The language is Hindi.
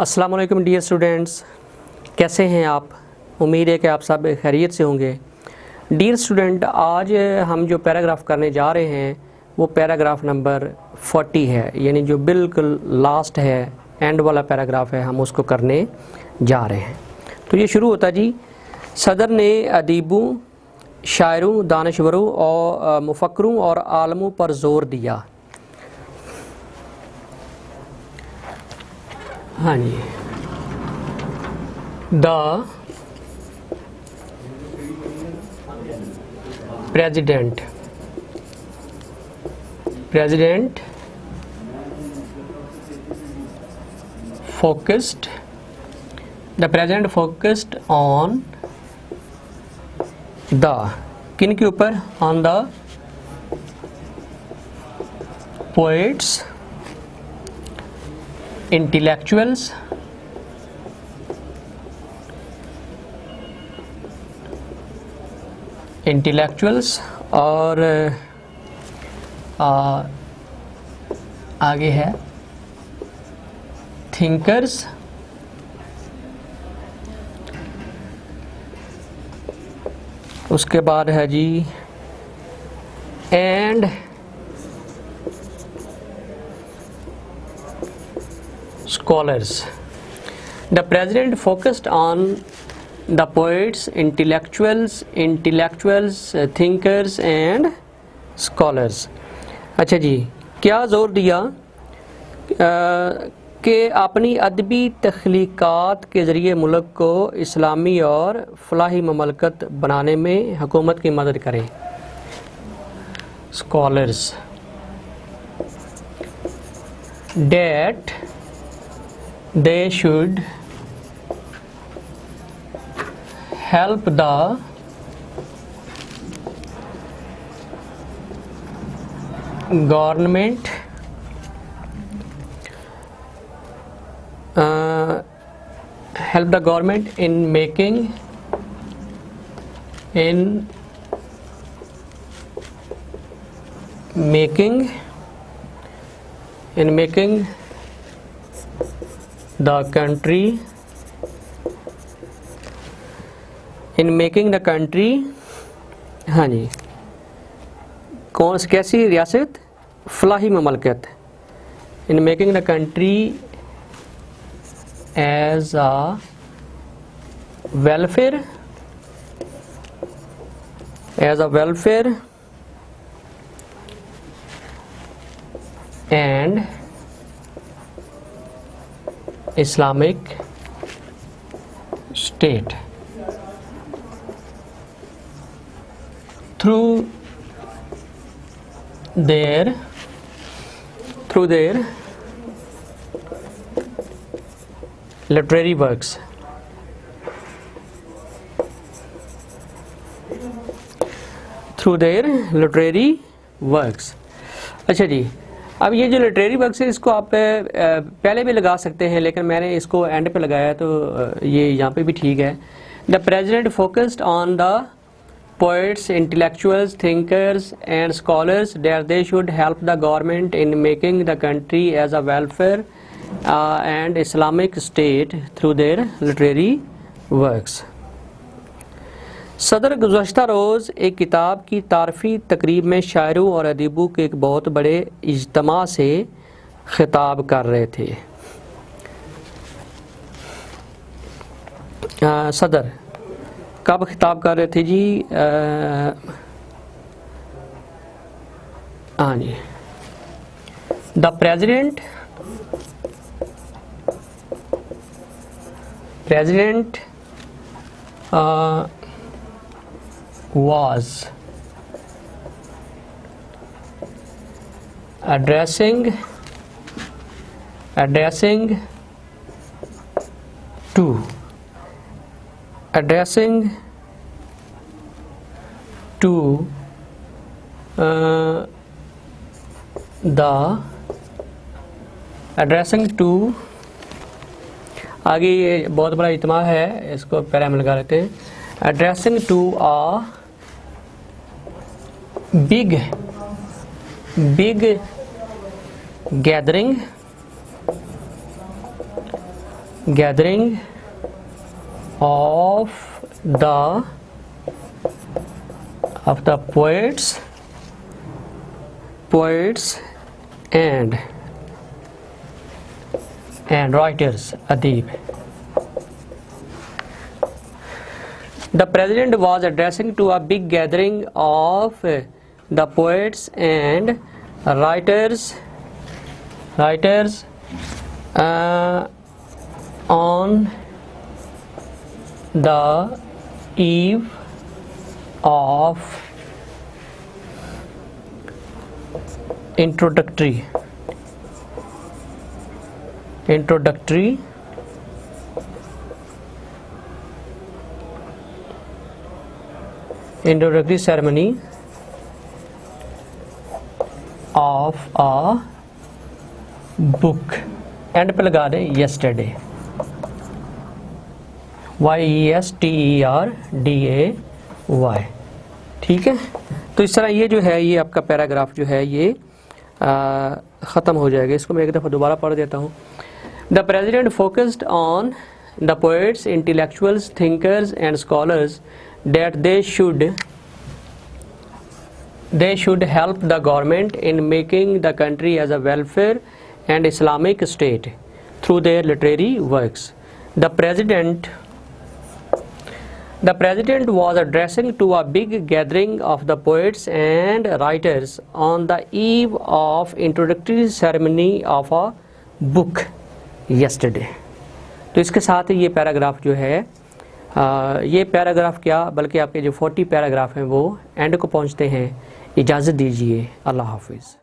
अस्सलाम वालेकुम डियर स्टूडेंट्स, कैसे हैं आप। उम्मीद है कि आप सब खैरियत से होंगे। डियर स्टूडेंट, आज हम जो पैराग्राफ करने जा रहे हैं वो पैराग्राफ नंबर 40 है, यानी जो बिल्कुल लास्ट है, एंड वाला पैराग्राफ है, हम उसको करने जा रहे हैं। तो ये शुरू होता जी, सदर ने अदीबों, शायरों, दानश्वरों और मुफक्करों और आलमों पर ज़ोर दिया। हाँ जी, the president focused on the, किन के ऊपर, ऑन द पोएट्स, इंटेलेक्चुअल्स, और आगे है थिंकर्स, उसके बाद है जी and scholars. The president focused on the poets, intellectuals, thinkers and scholars. अच्छा जी, क्या ज़ोर दिया कि अपनी अदबी तख्लीक़ात के ज़रिए मुल्क को इस्लामी और फलाही ममलकत बनाने में हुकूमत की मदद करें। scholars, that they should help the government in making the country, हाँ जी, कौन सी कैसी रियासत, Falahi ममलकत, in making the country as a welfare and Islamic state through their literary works. अच्छा जी, अब ये जो लिटरेरी वर्क्स है इसको आप पहले भी लगा सकते हैं, लेकिन मैंने इसको एंड पे लगाया तो ये यहाँ पे भी ठीक है। The president focused on the poets, intellectuals, thinkers and scholars that they should help the government in making the country as a welfare and Islamic state through their literary works. सदर गुज़श्ता रोज़ एक किताब की तारफ़ी तकरीब में शायरों और अदीबों के एक बहुत बड़े इज्तिमा से ख़िताब कर रहे थे। सदर कब ख़िताब कर रहे थे जी? हाँ जी, the president was addressing to आगे ये बहुत बड़ा इज्तिमा है, इसको पहले हम लगा लेते हैं। Addressing to a big gathering gathering of the poets and writers, adib. The president was addressing to a big gathering of the poets and writers on the eve of introductory ceremony of a book and पे लगा दें yesterday, YESTERDAY। ठीक है, तो इस तरह ये जो है ये आपका पैराग्राफ जो है ये ख़त्म हो जाएगा। इसको मैं एक दफ़ा दोबारा पढ़ देता हूँ। The president focused on the poets, intellectuals, thinkers and scholars that they should help the government in making the country as a welfare and Islamic state through their literary works. The president was addressing to a big gathering of the poets and writers on the eve of introductory ceremony of a book yesterday. तो इसके साथ ये पैराग्राफ जो है ये पैराग्राफ क्या बल्कि आपके जो 40 पैराग्राफ हैं वो एंड को पहुंचते हैं। इजाज़त दीजिए, अल्लाह हाफिज़।